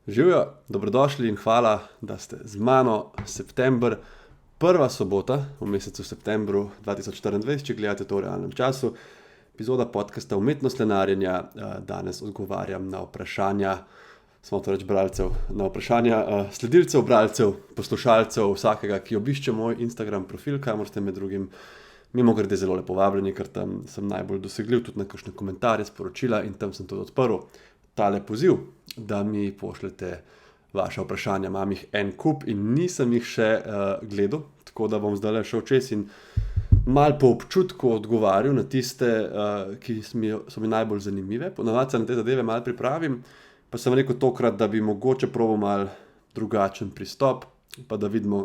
Živijo, dobrodošli in hvala, da ste z mano. September, prva sobota v mesecu septembru 2024, če gledate to v realnem času. Epizoda podcasta Umetnost lenarjenja. Danes odgovarjam na vprašanja, smo to reč bralcev, na vprašanja sledilcev, bralcev, poslušalcev, vsakega, ki obišče moj Instagram profil, kamor ste med drugim mimogrede zelo lepo vabljeni, ker tam sem najbolj dosegljiv, tudi na kakšne komentarje, sporočila in tam sem tudi odprl tale poziv, da mi pošljete vaše vprašanja. Imam jih en kup in nisem jih še gledal, tako da bom zdaj šel čez in malo po občutku odgovarjal na tiste, ki so mi najbolj zanimive. Ponavadi se na te zadeve malo pripravim, pa sem rekel tokrat, da bi mogoče probal malo drugačen pristop, pa da vidimo,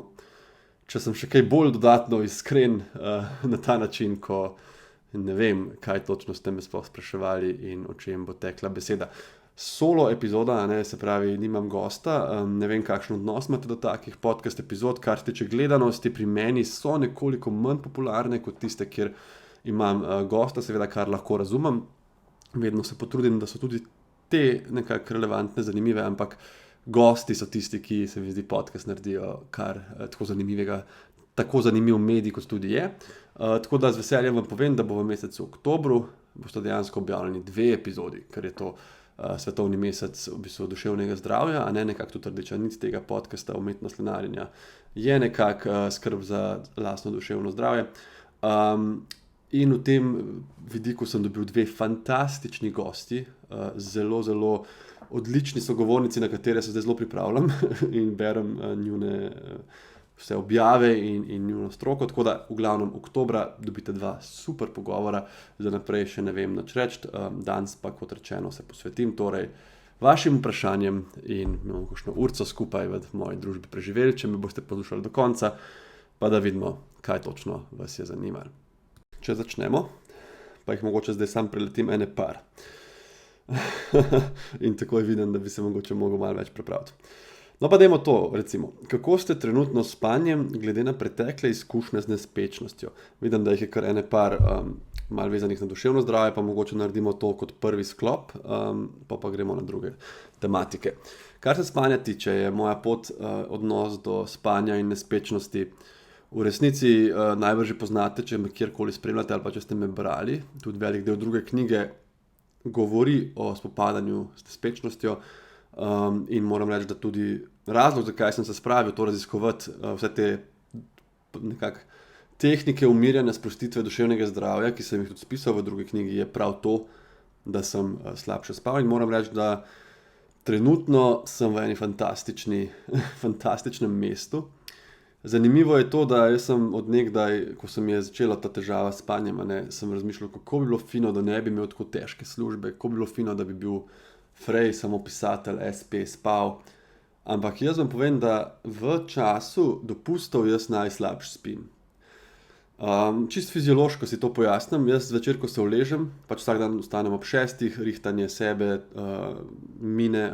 če sem še kaj bolj dodatno iskren na ta način, ko ne vem, kaj točno ste me sploh spraševali in o čem bo tekla beseda. Solo epizoda, se pravi, nimam gosta, ne vem, kakšen odnos imate do takih podcast epizod, kar se tiče gledanosti, pri meni so nekoliko manj popularne kot tiste, kjer imam gosta, seveda, kar lahko razumem. Vedno se potrudim, da so tudi te nekako relevantne, zanimive, ampak gosti so tisti, ki se mi zdi podcast naredijo kar tako zanimivega, tako zanimiv medij, kot tudi je. Tako da z veseljem vam povem, da bo v mesecu oktobru boste dejansko objavljeni 2 epizodi, ker je to svetovni mesec v bistvu duševnega zdravja, a ne nekako tudi rdeča nit tega podcasta Umetnost lenarjenja je nekako skrb za lastno duševno zdravje. In v tem vidiku sem dobil 2 fantastični gosti, zelo, zelo odlični sogovornici, na katere se zdaj zelo pripravljam in berem njune vse objave in njuno stroko, tako da v glavnem oktobra dobite 2 super pogovora, za naprej še ne vem nič reči, danes pa kot rečeno se posvetim torej vašim vprašanjem in imamo kakšno urco skupaj v moji družbi preživeli, če me boste poslušali do konca, pa da vidimo, kaj točno vas je zanimalo. Če začnemo, pa jih mogoče zdaj sam preletim ene par. In takoj vidim, da bi se mogoče mogel malo več prepraviti. No pa dajmo to, recimo, kako ste trenutno s spanjem glede na pretekle izkušnje z nespečnostjo? Vidim, da jih je kar ene par malo vezanih na duševno zdravje, pa mogoče naredimo to kot prvi sklop, pa gremo na druge tematike. Kar se spanja tiče, je moja pot, odnos do spanja in nespečnosti. V resnici najbrž že poznate, če me kjerkoli spremljate ali pa če ste me brali, tudi velik del druge knjige govori o spopadanju s nespečnostjo, in moram reči, da tudi razlog, zakaj sem se spravil to raziskovati, vse te nekako tehnike umirjanja, sprostitve duševnega zdravja, ki sem jih tudi spisal v drugi knjigi, je prav to, da sem slabše spal in moram reči, da trenutno sem v eni fantastičnem mestu. Zanimivo je to, da jaz sem od nekdaj, ko sem je začela ta težava s spanjem, sem razmišljal, kako bi bilo fino, da ne bi imel tako težke službe, kako bi bilo fino, da bi bil frej, samo pisatelj, SP, spal. Ampak jaz vam povem, da v času dopustov jaz najslabše spim. Čisto fiziološko si to pojasnim, jaz zvečer, ko se uležem, pač vsak dan vstanem ob 6, rihtanje sebe, mine,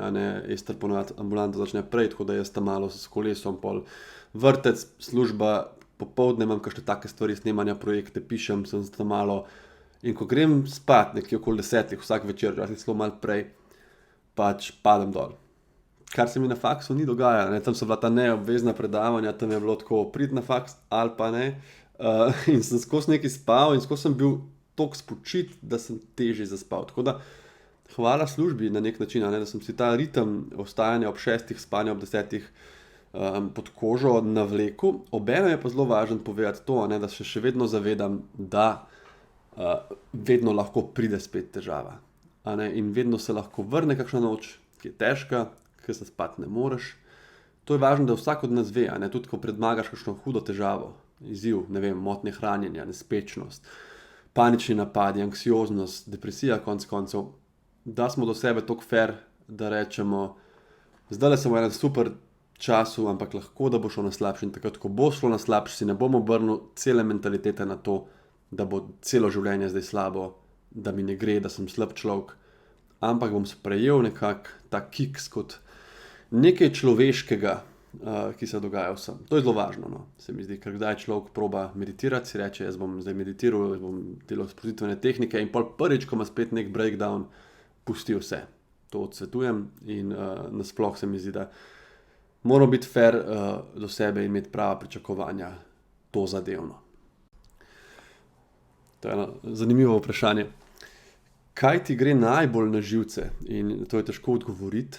Ester ponavadi ambulanta začne prej, tako da jaz tam malo s kolesom pol vrtec, služba, popoldne imam kakšne take stvari, snemanja projekte, pišem, sem tam malo in ko grem spat nekje okoli 10, vsak večer, celo malo prej, pač padem dol. Kar se mi na faksu ni dogajalo, tam so bila ta neobvezna predavanja, tam je bilo tako priti na faks ali pa ne, in sem skozi nekaj spal in skozi sem bil toliko spočit, da sem težje zaspal. Tako da hvala službi na nek način, da sem si ta ritem vstajanja ob 6, spanja ob 10 pod kožo navlekel. Obenem je pa zelo važno povedati to, da se še vedno zavedam, da vedno lahko pride spet težava. In vedno se lahko vrne kakšna noč, ki je težka, ki se spati ne moreš. To je važno, da vsak od nas ve, tudi ko predmagaš kakšno hudo težavo, izziv, ne vem, motnje hranjenja, nespečnost, panični napadi, anksioznost, depresija konec koncev, da smo do sebe toliko fair, da rečemo, zdaj sem v enem super času, ampak lahko, da bo šlo na slabše in takrat, ko bo šlo na slabše, si ne bom obrnil cele mentalitete na to, da bo celo življenje zdaj slabo, da mi ne gre, da sem slab človek, ampak bom sprejel nekako ta kiks kot nekaj človeškega, ki se dogaja vsem. To je zelo važno, se mi zdi, ker kdaj človek proba meditirati, si reče, jaz bom zdaj meditiral, jaz bom delal sprostitvene tehnike in pol prvič, ko ima spet nek breakdown, pusti vse. to odsvetujem in nasploh se mi zdi, da moramo biti fair do sebe in imeti prava pričakovanja to zadevno. To je eno zanimivo vprašanje. Kaj ti gre najbolj na živce? In to je težko odgovoriti,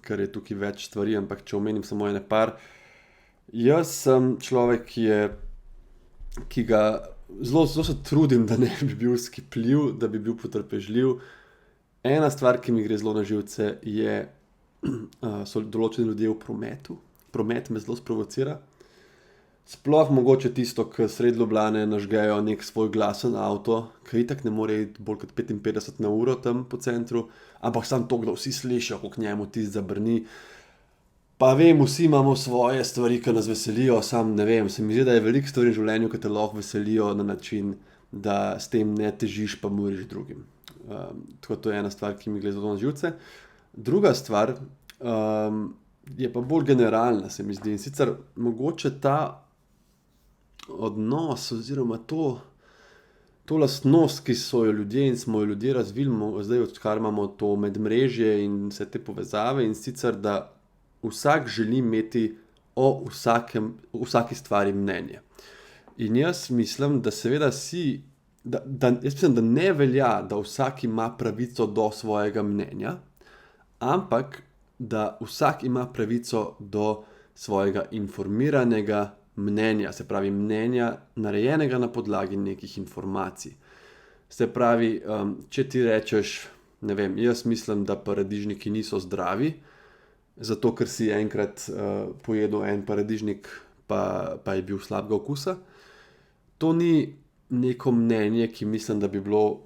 ker je tukaj več stvari, ampak če omenim samo ene par. Jaz sem človek, ki ga zelo se trudim, da ne bi bil skipljiv, da bi bil potrpežljiv. Ena stvar, ki mi gre zelo na živce, so določeni ljudje v prometu. Promet me zelo sprovocira. Sploh mogoče tisto, ki sredi Ljubljane nažgejo nek svoj glasen avto, ki itak ne more iti bolj kot 55 na uro tam po centru, ampak samo to, da vsi slišijo, kako k njemu tisti zabrni. Pa vem, vsi imamo svoje stvari, ki nas veselijo, sam ne vem, se mi zdi, da je veliko stvari v življenju, ki te lahko veselijo na način, da s tem ne težiš pa moriš drugim. Tako to je ena stvar, ki mi gre zelo na živce. Druga stvar je pa bolj generalna, se mi zdi, in sicer mogoče ta odnos oziroma to lastnost, ki so jo ljudje in smo jo ljudje razvili, zdaj odkar imamo to medmrežje in vse te povezave, in sicer, da vsak želi imeti o vsaki stvari mnenje. In jaz mislim, da seveda jaz mislim, da ne velja, da vsak ima pravico do svojega mnenja, ampak da vsak ima pravico do svojega informiranega mnenja, se pravi mnenja narejenega na podlagi nekih informacij. Se pravi, če ti rečeš, ne vem, jaz mislim, da paradižniki niso zdravi, zato ker si enkrat pojedel en paradižnik, pa je bil slabega okusa, to ni neko mnenje, ki mislim, da bi bilo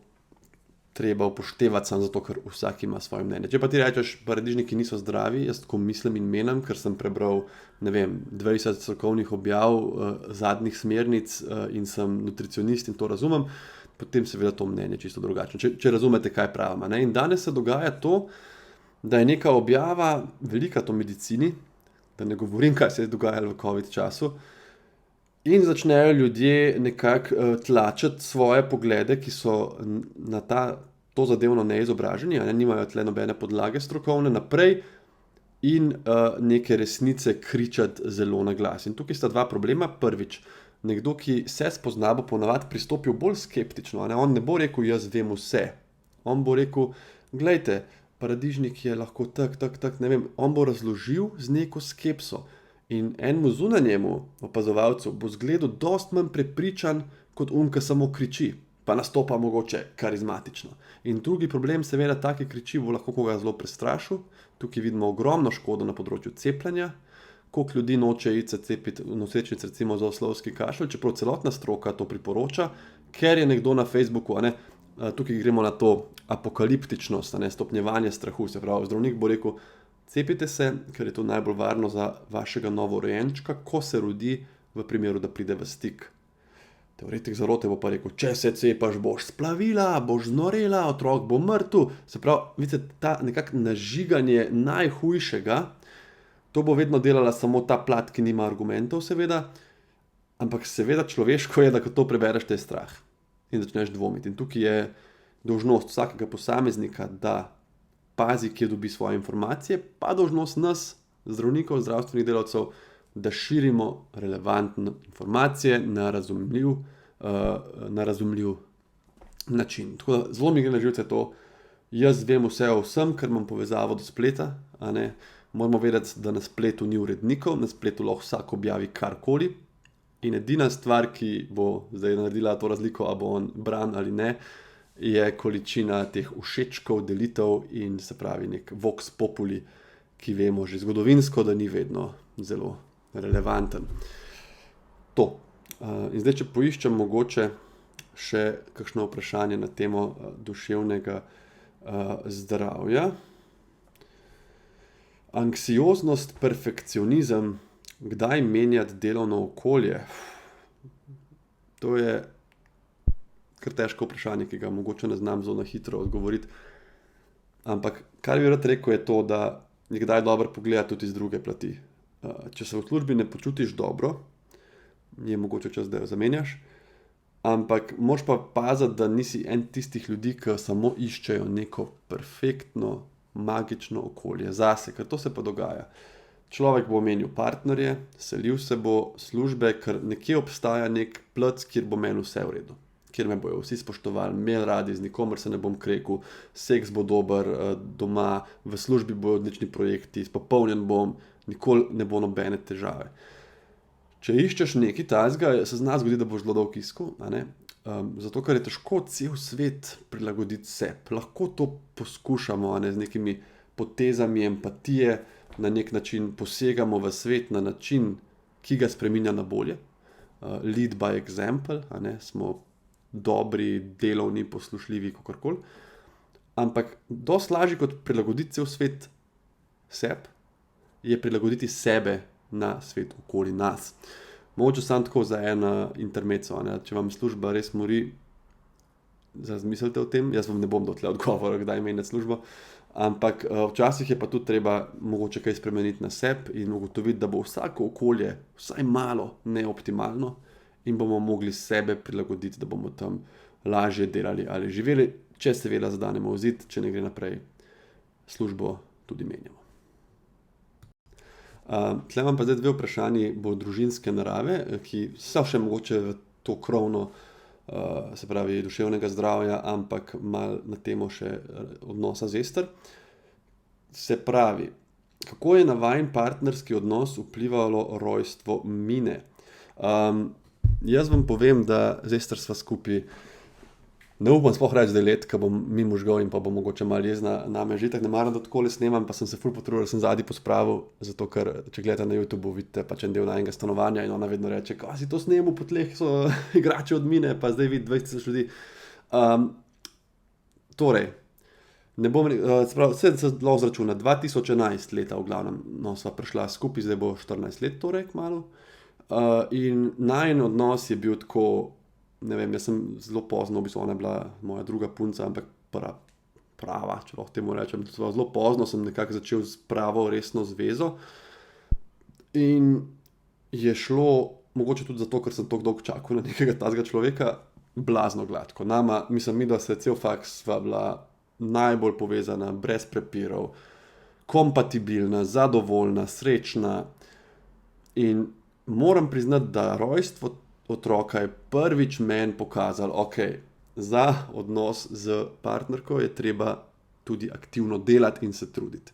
treba upoštevati samo zato, ker vsak ima svoje mnenje. Če pa ti rečeš, paradižniki niso zdravi, jaz tako mislim in menim, ker sem prebral, ne vem, 20 strokovnih objav, zadnjih smernic in sem nutricionist in to razumem, potem seveda to mnenje čisto drugačno. Če razumete, kaj pravim. Ne? In danes se dogaja to, da je neka objava, velika to v medicini, da ne govorim, kaj se je dogajalo v COVID času, in začnejo ljudje nekako tlačiti svoje poglede, ki so na to zadevno neizobraženi, nimajo tle nobene podlage strokovne naprej in neke resnice kričati zelo na glas. In tukaj sta dva problema. Prvič, nekdo, ki se spozna, bo ponavadi pristopil bolj skeptično. On ne bo rekel, jaz vem vse. On bo rekel, glejte, paradižnik je lahko tak, ne vem. On bo razložil z neko skepso. In enemu zunanjemu opazovalcu bo zgledal dosti manj prepričan kot ki samo kriči, pa nastopa mogoče karizmatično. In drugi problem, seveda, take kriči bo lahko koga zelo prestrašil. Tukaj vidimo ogromno škodo na področju cepljenja, koliko ljudi noče iti se cepiti nosečnic recimo za oslovski kašelj, čeprav celotna stroka to priporoča, ker je nekdo na Facebooku, tukaj gremo na to apokaliptičnost, stopnjevanje strahu, se pravi, zdravnik bo rekel, cepite se, ker je to najbolj varno za vašega novorojenčka, ko se rodi, v primeru, da pride v stik. Teoretik zarote bo pa rekel, če se cepaš, boš splavila, boš znorela, otrok bo mrtev. Se pravi, vidite, ta nekako nažiganje najhujšega, to bo vedno delala samo ta plat, ki nima argumentov, seveda, ampak seveda človeško je, da ko to prebereš, te je strah in začneš dvomiti. In tukaj je dolžnost vsakega posameznika, da pazi, kje dobi svoje informacije, pa dolžnost nas, zdravnikov, zdravstvenih delavcev, da širimo relevantne informacije na razumljiv način. Tako da zelo mi gre na živce to, jaz vem vse o vsem, ker imam povezavo do spleta, Moramo vedeti, da na spletu ni urednikov, na spletu lahko vsak objavi karkoli in edina stvar, ki bo zdaj naredila to razliko, a bo on bran ali ne, je količina teh všečkov, delitev in se pravi nek vox populi, ki vemo že zgodovinsko, da ni vedno zelo relevanten. To. In zdaj, če poiščem mogoče še kakšno vprašanje na temo duševnega zdravja. Anksioznost, perfekcionizem, kdaj menjati delovno okolje? To je kar težko vprašanje, ki ga mogoče ne znam zelo na hitro odgovoriti. Ampak kar bi rad rekel je to, da je kdaj dobro pogledati tudi z druge plati. Če se v službi ne počutiš dobro, je mogoče čas, da jo zamenjaš. ampak moraš pa paziti, da nisi en tistih ljudi, ki samo iščejo neko perfektno, magično okolje zase, ker to se pa dogaja. Človek bo menil partnerje, selil se bo, službe, ker nekje obstaja nek plc, kjer bo meni vse v redu. Kjer me bojo vsi spoštovali, imeli radi, z nikomer se ne bom krekel, seks bo dober, doma, v službi bojo odlični projekti, popolnjen bom, nikoli ne bo nobene težave. Če iščeš nekaj takega, se zna zgoditi, da boš zelo dolgo iskal, zato ker je težko cel svet prilagoditi sebi. Lahko to poskušamo, z nekimi potezami empatije, na nek način posegamo v svet na način, ki ga spreminja na bolje. Lead by example, smo dobri, delovni, poslušljivi, kakorkoli. Ampak dosti lažje kot prilagoditi cel svet sebi, je prilagoditi sebe na svet okoli nas. Mogoče samo tako za en intermezzo, če vam služba res mori, razmislite o tem, jaz vam ne bom dal tle odgovora, kdaj menjati službo, ampak včasih je pa tudi treba mogoče kaj spremeniti na sebi in ugotoviti, da bo vsako okolje vsaj malo neoptimalno in bomo mogli sebe prilagoditi, da bomo tam lažje delali ali živeli, če seveda zadanemo v zid, če ne gre naprej, službo tudi menjamo. Tle imam pa zdaj dve vprašanji bolj družinske narave, ki so še mogoče v to krovno, se pravi duševnega zdravja, ampak malo na temo še odnosa z Ester. Se pravi, kako je na vajin partnerski odnos vplivalo rojstvo Mine? Jaz vam povem, da z Ester sva skupaj, ne upam sploh reči, da je let, ko bom mimo žgal in pa bom mogoče malo jezna name. Že itak ne maram, da takole snemam, pa sem se ful potrudil, da sem zadnji pospravil, zato ker, če gledate na YouTubeu, vidite pač en del najinega stanovanja in ona vedno reče, si to snemal, po tleh so igrače od Mine, pa zdaj vidi 20 ljudi. Torej, ne bom vse se zelo zračuna, 2011 leta v glavnem, sva prišla skupaj, zdaj bo 14 let, torej kmalu. In najin odnos je bil tako, ne vem, jaz sem zelo pozno, v bistvu ona je bila moja druga punca, ampak prava, če lahko temu rečem. Zelo pozno sem nekako začel s pravo resno zvezo in je šlo, mogoče tudi zato, ker sem toliko dolgo čakal na nekega takega človeka, blazno gladko. Mislim, da se cel faks sva bila najbolj povezana, brez prepirov, kompatibilna, zadovoljna, srečna in moram priznati, da rojstvo otroka je prvič meni pokazalo, za odnos z partnerko je treba tudi aktivno delati in se truditi.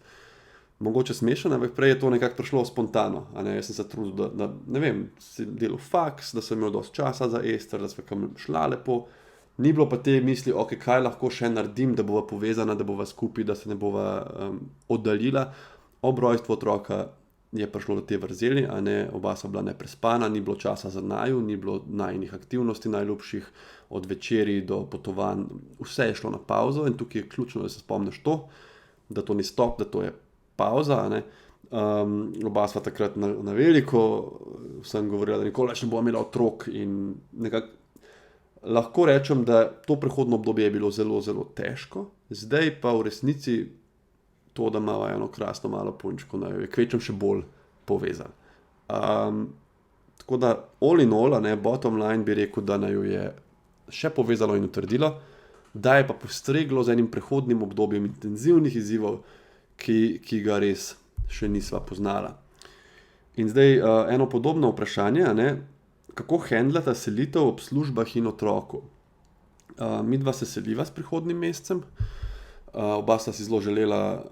Mogoče smešno, ampak prej je to nekako prišlo spontano. Jaz sem se trudil, da ne vem, sem delal faks, da sem imel dosti časa za Ester, da sva kam šla lepo. Ni bilo pa te misli, kaj lahko še naredim, da bova povezana, da bova skupaj, da se ne bova oddaljila. Ob rojstvu otroka je prišlo do te vrzeli, oba sva bila neprespana, ni bilo časa za naju, ni bilo najinih aktivnosti najljubših, od večerij do potovanj, vse je šlo na pauzo in tukaj je ključno, da se spomniš to, da to ni stop, da to je pauza, oba sva takrat na veliko, sem govorila, da nikoli več ne bova imela otrok in nekako lahko rečem, da to prehodno obdobje je bilo zelo, zelo težko, zdaj pa v resnici to, da imava eno krasno malo punčko, je kvečem še bolj povezan. Tako da, all in all, bottom line bi rekel, da naju je še povezalo in utrdilo, da je pa postreglo z enim prehodnim obdobjem intenzivnih izzivov, ki ga res še nisva poznala. In zdaj eno podobno vprašanje, kako handlata selitev ob službah in otroku? Midva se seliva s prihodnjim mesecem, oba sta si zelo želela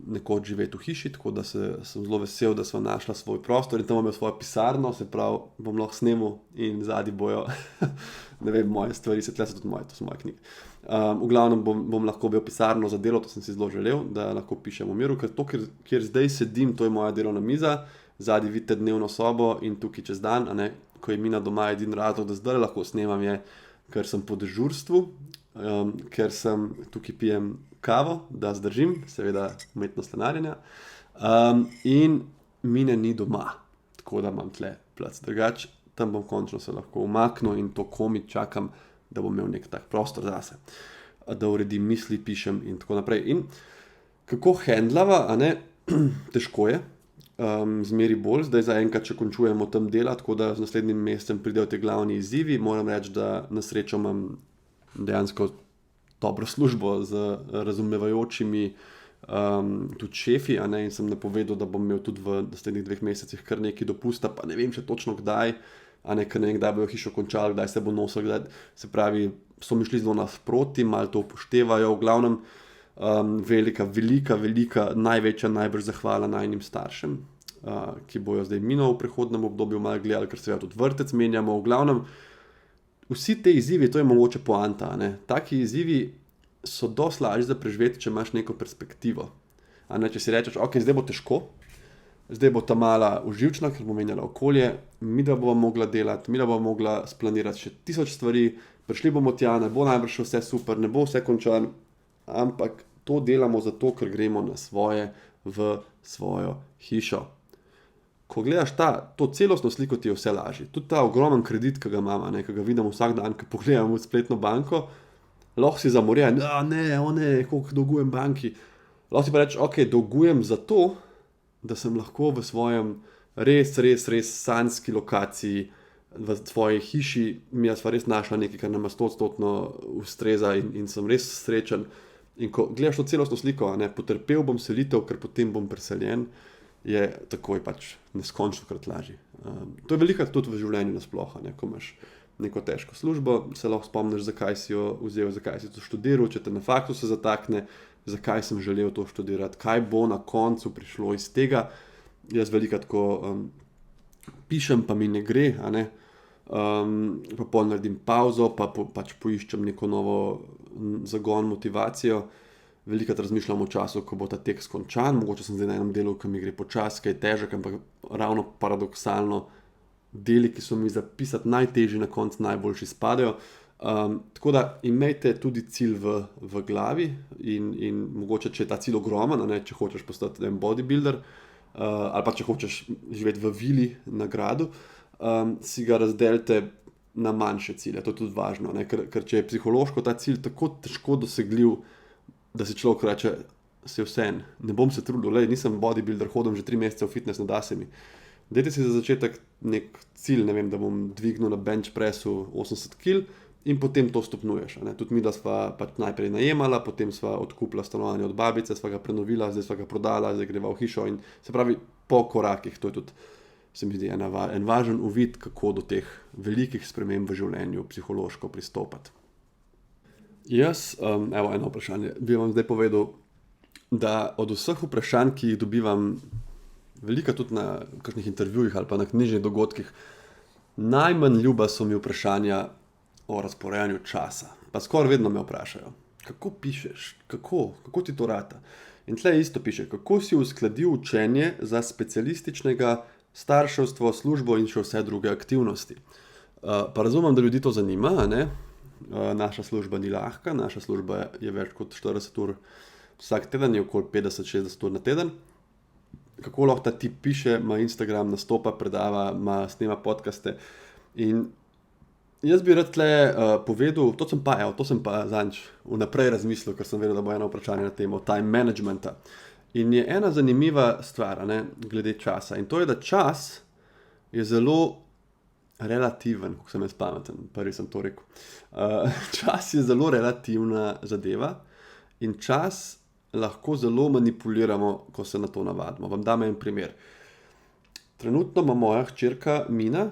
nekoč živeti v hiši, tako da sem zelo vesel, da sva našla svoj prostor in tam imel svojo pisarno, se pravi, bom lahko snemal in zadnji bojo, ne vem, moje stvari, tle so tudi moje, to so moje knjige. V glavnem bom lahko imel pisarno za delo, to sem si zelo želel, da lahko pišem v miru, ker to, kjer zdaj sedim, to je moja delovna miza, zadnji vidite dnevno sobo in tukaj čez dan, ko je Mina doma, edin razlog, da zdaj lahko snemam je, ker sem po dežurstvu, ker sem tukaj pijem kavo, da zdržim, seveda umetnost lenarjenja, in Mine ni doma, tako da imam tle plac. Drugače, tam bom končno se lahko umaknil in to komaj čakam, da bom imel nek tak prostor zase, da uredim misli, pišem in tako naprej. In kako handlava, težko je, zmeri bolj, zdaj zaenkrat, če končujemo tam delati, tako da z naslednjim mesecem pridejo ti glavni izzivi. Moram reči, da na srečo imam dejansko dobro službo z razumevajočimi tudi šefi, in sem napovedal, da bom imel tudi v naslednjih 2 mesecih kar nekaj dopusta, pa ne vem še točno kdaj, ker ne vem, kdaj bojo hišo končali, kdaj se bo nosil, kdaj, se pravi, so mi šli zelo nasproti, malo to upoštevajo, v glavnem velika, največja, najbrž zahvala najnim staršem, ki bojo zdaj mino v prihodnem obdobju malo gledali, ker seveda tudi vrtec menjamo, v glavnem, vsi te izzivi, to je mogoče poanta, taki izzivi so dosti lažji za preživeti, če imaš neko perspektivo, če si rečeš, ok, zdaj bo težko, zdaj bo ta mala uživčna, ker bo menjala okolje, mi da bomo mogla delati, mi da bomo mogla splanirati še 1000 stvari, prišli bomo tja, ne bo najbrž vse super, ne bo vse končan, ampak to delamo zato, ker gremo na svoje, v svojo hišo. Ko gledaš to celostno sliko, ti je vse lažje. Tudi ta ogromen kredit, ki ga imamo, ki ga vidimo vsak dan, ko pogledamo v spletno banko, lahko si zamorjen, koliko dolgujem banki. Lahko si pa reči, ok, dolgujem zato, da sem lahko v svojem res sanjski lokaciji, v svoji hiši, mi sva res našla nekaj, kar nama 100% ustreza in sem res srečen. In ko gledaš to celostno sliko, potrpel bom selitev, ker potem bom preseljen, je takoj pač neskončno krat lažje. To je veliko tudi v življenju nasploh, ko imaš neko težko službo, se lahko spomniš, zakaj si jo vzel, zakaj si to študiral, če te na faksu se zatakne, zakaj sem želel to študirati, kaj bo na koncu prišlo iz tega. Jaz veliko tako pišem, pa mi ne gre, pa pol naredim pauzo, pa pač poiščem neko novo zagon, motivacijo. Velikokrat razmišljam o času, ko bo ta tekst končan, mogoče sem zdaj na enem delu, ki mi gre počasi, ki je težek, ampak ravno paradoksalno deli, ki so mi zapisati najtežji, na koncu najboljši spadajo. Tako da imejte tudi cilj v glavi in mogoče, če je ta cilj ogromen, če hočeš postati bodybuilder, ali pa če hočeš živeti v vili na gradu, si ga razdelite na manjše cilje. To je tudi važno, ker če je psihološko ta cilj tako težko dosegljiv, da si človek reče, se vseeno, ne bom se trudil, nisem bodybuilder, hodim že 3 mesece v fitness, ne da se mi. Dajte si za začetek nek cilj, ne vem, da bom dvignil na bench pressu 80 kg in potem to stopnjuješ. Tudi mi, da sva pač najprej najemala, potem sva odkupila stanovanje od babice, sva ga prenovila, zdaj sva ga prodala, zdaj greva v hišo in se pravi po korakih, to je tudi, se mi zdi, en važen uvid, kako do teh velikih sprememb v življenju psihološko pristopati. Jaz, eno vprašanje, bi vam zdaj povedal, da od vseh vprašanj, ki jih dobivam, veliko tudi na kakšnih intervjujih ali pa na knjižnih dogodkih, najmanj ljuba so mi vprašanja o razporejanju časa. Pa skoraj vedno me vprašajo, kako pišeš, kako ti to rata? In tle isto piše, kako si uskladil učenje za specialističnega starševstvo, službo in še vse druge aktivnosti. Pa razumem, da ljudi to zanima, naša služba ni lahka, naša služba je več kot 40 ur vsak teden, je okoli 50-60 ur na teden. Kako lahko ta tip piše, ima Instagram, nastopa, predava, snema podcaste. In jaz bi rad tle povedal, to sem pa zadnjič vnaprej razmislil, ker sem vedel, da bo eno vprašanje na temo time managementa. In je ena zanimiva stvar, glede časa. In to je, da čas je zelo relativen, kako sem jaz pameten, prvi sem to rekel. Čas je zelo relativna zadeva in čas lahko zelo manipuliramo, ko se na to navadimo. Vam dam en primer. Trenutno ima moja hčerka Mina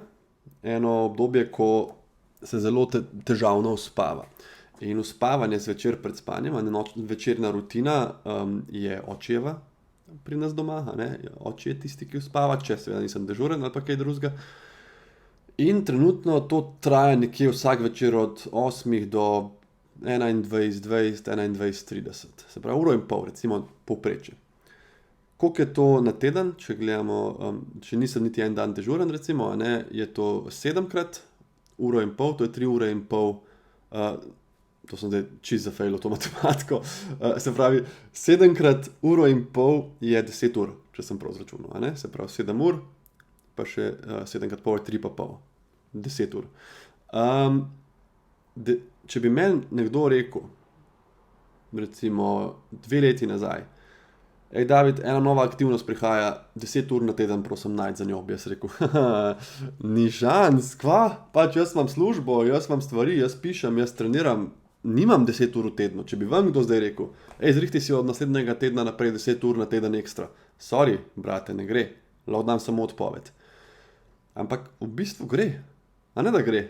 eno obdobje, ko se zelo težavno uspava. In uspavanje zvečer pred spanjem, večerna rutina je očijeva pri nas doma, oči je tisti, ki uspava, če seveda nisem dežuren ali pa kaj drugega. In trenutno to traja nekje vsak večer od 8 do 21:20, 21:30. Se pravi, 1,5 ure, recimo povprečje. Koliko je to na teden, če gledamo, če nisem niti en dan dežuren, recimo, je to 7-krat 1,5 ure, to je 3,5 ure, to sem zdaj čisto zafejlil to matematiko, se pravi, 7-krat 1,5 je 10 ur, če sem prav izračunal, se pravi 7 ur, pa še 7x pol je 3,5, 10 ur. Če bi meni nekdo rekel, recimo 2 leti nazaj, Ej, David, ena nova aktivnost prihaja, 10 ur na teden, prosim, najdj za njo. Bi jaz rekel, ni šans, kva? Pač jaz imam službo, jaz imam stvari, jaz pišem, jaz treniram. Nimam 10 ur v tednu, če bi vam kdo zdaj rekel, zrihti si od naslednjega tedna naprej 10 ur na teden ekstra. Sorry, brate, ne gre, lahko dam samo odpoved. Ampak v bistvu gre, a ne da gre.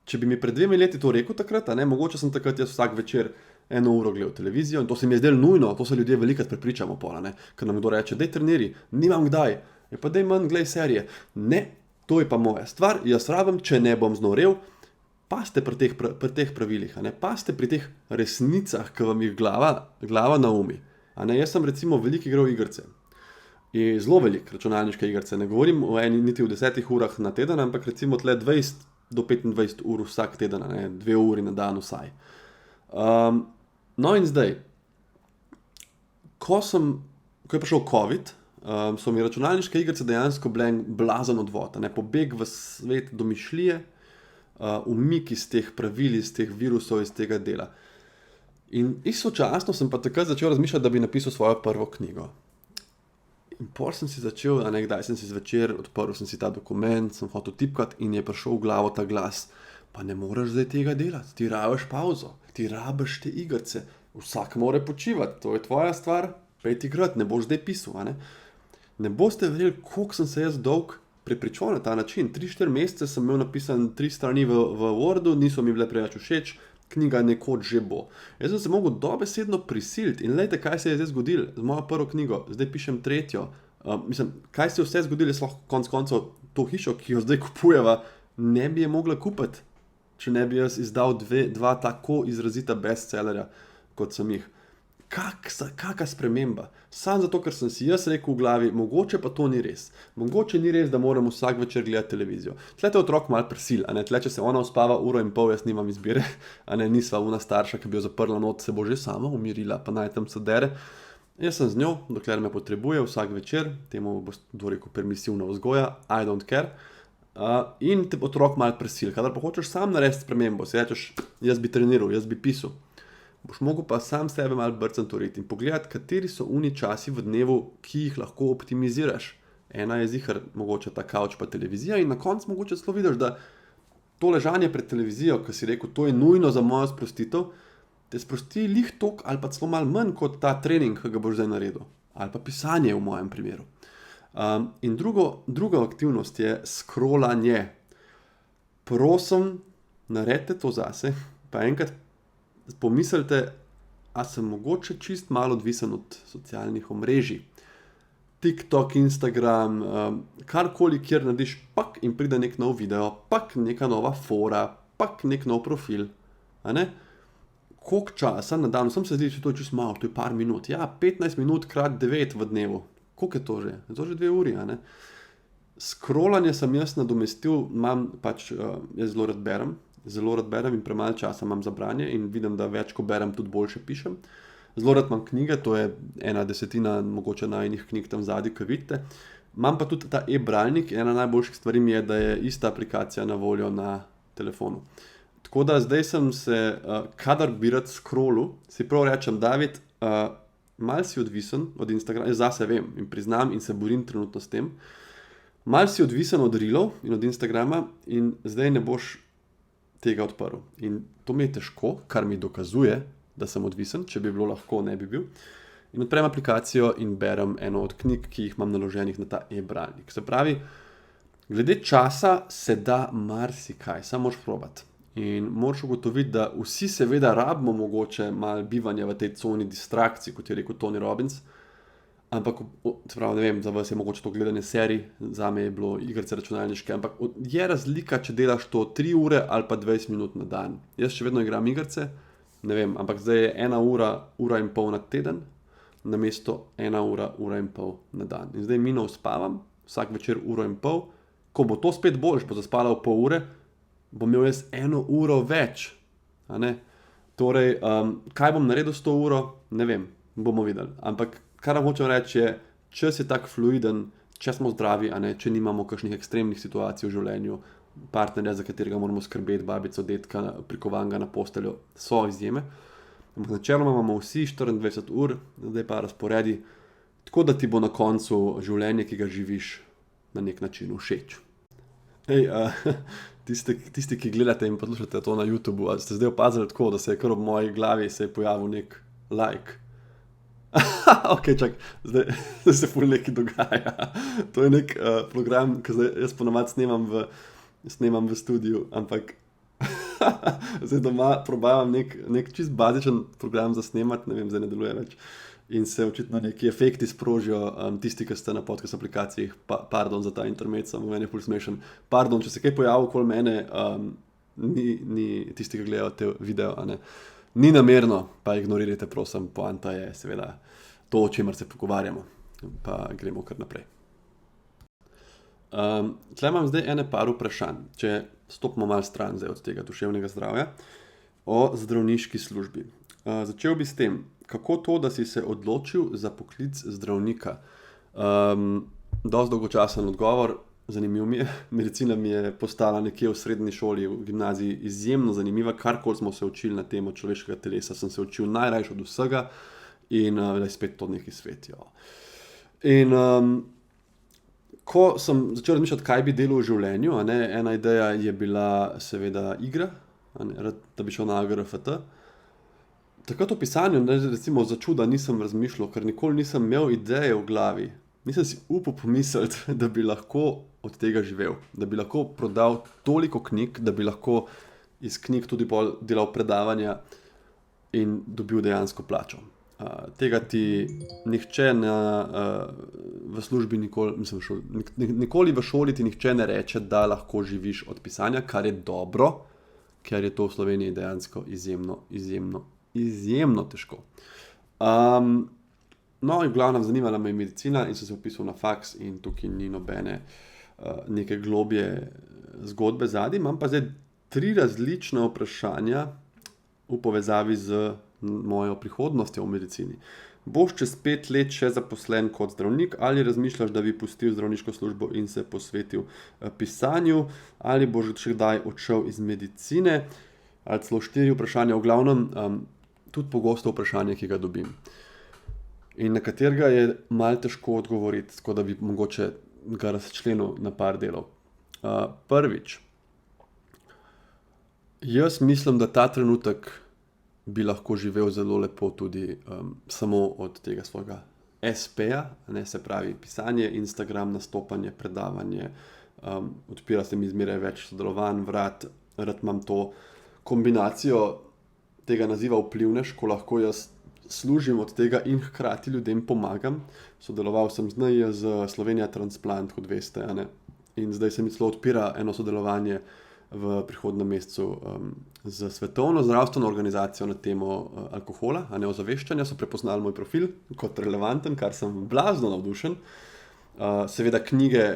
Če bi mi pred 2 leti to rekel takrat, a ne, mogoče sem takrat jaz vsak večer 1 uro gledal televizijo in to se mi je zdelo nujno, to se ljudje velikrat prepričamo pola, ne, ker nam kdo reče, dej treniri, nimam kdaj, pa dej manj glej serije. Ne, to je pa moja stvar, jaz rabim, če ne bom znorel, paste pri teh pravilih, a ne, paste pri teh resnicah, ki vam jih glava naumi. A ne, jaz sem recimo veliko igral igrice. In zelo velik računalniške igrice, ne govorim o niti v 10 urah na teden, ampak recimo tle 20 do 25 ur vsak teden, ne, 2 uri na dan vsaj. No in zdaj, ko je prišel COVID, so mi računalniške igrice dejansko bile en blazen odvod, ne, pobeg v svet domišljije, umik iz teh pravil, iz teh virusov, iz tega dela. In istočasno sem pa takrat začel razmišljati, da bi napisal svojo prvo knjigo. In pol sem si začel, a ne, kdaj sem si zvečer odprl, sem si ta dokument, sem hotel tipkati in je prišel v glavo ta glas, pa ne moreš zdaj tega delati, ti rabiš pauzo, ti rabiš te igrice, vsak mora počivati, to je tvoja stvar, pejti igrati, ne boš zdaj pisal, a ne. Ne boste verjeli, koliko sem se jaz dolg prepričal na ta način, 3-4 mesece sem imel napisan 3 strani v Wordu, niso mi bile preveč všeč, knjiga nekoč že bo. Jaz sem se mogel dobesedno prisiliti in lejte, kaj se je zdaj zgodilo z mojo prvo knjigo, zdaj pišem 3. Kaj se je vse zgodilo, jaz lahko konec koncev to hišo, ki jo zdaj kupujeva, ne bi je mogla kupiti, če ne bi jaz izdal 2 tako izrazita bestsellerja, kot sem jih. Kaka sprememba? Sam zato, ker sem si jaz rekel v glavi, mogoče pa to ni res. Mogoče ni res, da moram vsak večer gledati televizijo. Tle te otrok malo prisil, a ne, tle, če se ona uspava 1,5 ure, jaz nimam izbire, a ne, nisva una starša, ki bi jo zaprla not, se bo že sama umirila, pa naj tam se dere. Jaz sem z njo, dokler me potrebuje, vsak večer, temu bo kdo rekel permisivna vzgoja, I don't care. In te otrok malo prisil, kadar pa hočeš sam narediti spremembo, si rečeš, jaz bi treniral, jaz bi pisal. Boš mogel pa sam sebe malo brcantoriti in pogledati, kateri so oni časi v dnevu, ki jih lahko optimiziraš. Ena je zihar mogoče ta kavč pa televizija in na koncu mogoče celo vidiš, da to ležanje pred televizijo, ki si rekel, to je nujno za mojo sprostitev, te sprosti lih tok ali pa celo malo manj kot ta trening, ki ga boš zdaj naredil. Ali pa pisanje v mojem primeru. In druga aktivnost je scrollanje. Prosim, naredite to zase, pa enkrat pomislite, a sem mogoče čist malo odvisen od socialnih omrežij. TikTok, Instagram, karkoli, kjer narediš pak in pride nek nov video, pak neka nova fora, pak nek nov profil. A ne? Koliko časa na dan, sem se zdi, če to je čist malo, to je par minut. Ja, 15 minut krat 9 v dnevu. Koliko je to že? Je to že 2 uri, a ne? Scrollanje sem jaz nadomestil, jaz zelo rad berem in premalo časa imam za branje in vidim, da več ko berem, tudi boljše pišem. Zelo rad imam knjige, to je 1/10 mogoče najinih knjig tam zadaj, ki vidite. Imam pa tudi ta e-bralnik, ena najboljših stvari mi je, da je ista aplikacija na voljo na telefonu. Tako da zdaj sem se, kadar bi rad scrollu, si prav rečem, David, malo si odvisen od Instagrama, jaz zase vem in priznam in se borim trenutno s tem, malo si odvisen od reelov in od Instagrama in zdaj ne boš tega odprl. In to mi je težko, kar mi dokazuje, da sem odvisen, če bi bilo lahko, ne bi bil. In odprem aplikacijo in berem eno od knjig, ki jih imam naloženih na ta e-bralnik. Se pravi, glede časa se da marsikaj, samo moraš probati. In moraš ugotoviti, da vsi seveda rabimo mogoče malo bivanja v tej coni distrakcij, kot je rekel Tony Robbins, ampak, se pravi, ne vem, za vas je mogoče to gledanje serij, zame je bilo igrice računalniške, ampak je razlika, če delaš to 3 ure ali pa 20 minut na dan. Jaz še vedno igram igrice, ne vem, ampak zdaj je 1 ura, 1,5 ure na teden, namesto 1 ura, 1,5 ure na dan. In zdaj mirno spavam, vsak večer 1,5 ure, ko bo to spet boljš, bo zaspala v pol ure, bom imel jaz 1 uro več, a ne? Torej, kaj bom naredil s to uro, ne vem, bomo videli. Ampak, kar vam hočem reči je, čas je tak fluiden, če smo zdravi, a ne, če nimamo kakšnih ekstremnih situacij v življenju, partnerja, za katerega moramo skrbeti, babico, detka, prikovanega na posteljo, so izjeme. Ampak načeloma imamo vsi 24 ur, zdaj pa razporedi, tako da ti bo na koncu življenje, ki ga živiš, na nek način všeč. Hej, tisti, ki gledate in poslušate to na YouTubu, ali ste zdaj opazili tako, da se je kar ob moji glavi se je pojavil nek like? Ok, čak, zdaj se ful nekaj dogaja. To je nek program, ki zdaj jaz ponovadi snemam v studiu, ampak zdaj doma probavam nek čist bazičen program za snemati, ne vem, zdaj ne deluje več. In se očitno neki efekti sprožijo, tisti, ki ste na podcast aplikacijah, pardon za ta internet, samo meni je ful smešen. Pardon, če se kaj pojavi okoli mene, ni tisti, ki gledajo te video, a ne. Ni namerno, pa ignorirajte, prosim, poanta je seveda to, o čemer se pogovarjamo. Pa gremo kar naprej. Tle imam zdaj ene par vprašanj, če stopimo malo stran zdaj od tega duševnega zdravja, o zdravniški službi. Začel bi s tem, kako to, da si se odločil za poklic zdravnika. Dosti dolgočasen odgovor, zanimiv mi je. Medicina mi je postala nekje v srednji šoli, v gimnaziji izjemno zanimiva. Karkoli smo se učili na temo človeškega telesa, sem se učil najrajš od vsega in spet to neki svet. Jo. In ko sem začel razmišljati, kaj bi delal v življenju, ena ideja je bila seveda igra, da bi šel na AGRFT. Takrat o pisanju, recimo za čuda nisem razmišljal, ker nikoli nisem imel ideje v glavi. Nisem si upal pomisliti, da bi lahko od tega živel, da bi lahko prodal toliko knjig, da bi lahko iz knjig tudi delal predavanja in dobil dejansko plačo. Tega ti nihče v službi nikoli v šoli ti nihče ne reče, da lahko živiš od pisanja, kar je dobro, ker je to v Sloveniji dejansko izjemno težko. No, in v glavnem zanimala me je medicina in sem se vpisal na faks in tukaj ni nobene neke globje zgodbe zadaj. Imam pa zdaj 3 različna vprašanja v povezavi z mojo prihodnostjo v medicini. Boš čez 5 let še zaposlen kot zdravnik ali razmišljaš, da bi pustil zdravniško službo in se posvetil pisanju, ali boš še kdaj odšel iz medicine, ali celo 4 vprašanja, v glavnem tudi pogosto vprašanje, ki ga dobim. In na katerega je malo težko odgovoriti, tako da bi mogoče ga razčlenil na par delov. Prvič, jaz mislim, da ta trenutek bi lahko živel zelo lepo tudi samo od tega svojega SP-ja, se pravi pisanje, Instagram, nastopanje, predavanje, odpira se mi zmeraj več sodelovanj, vrat, rad imam to kombinacijo tega naziva vplivnež, ko lahko jaz služim od tega in hkrati ljudem pomagam. Sodeloval sem z NIJZ, Slovenija Transplant, kot veste, in zdaj se mi celo odpira eno sodelovanje v prihodnjem mesecu z Svetovno zdravstveno organizacijo na temo alkohola, ozaveščanja, so prepoznali moj profil kot relevanten, kar sem blazno navdušen. Seveda knjige,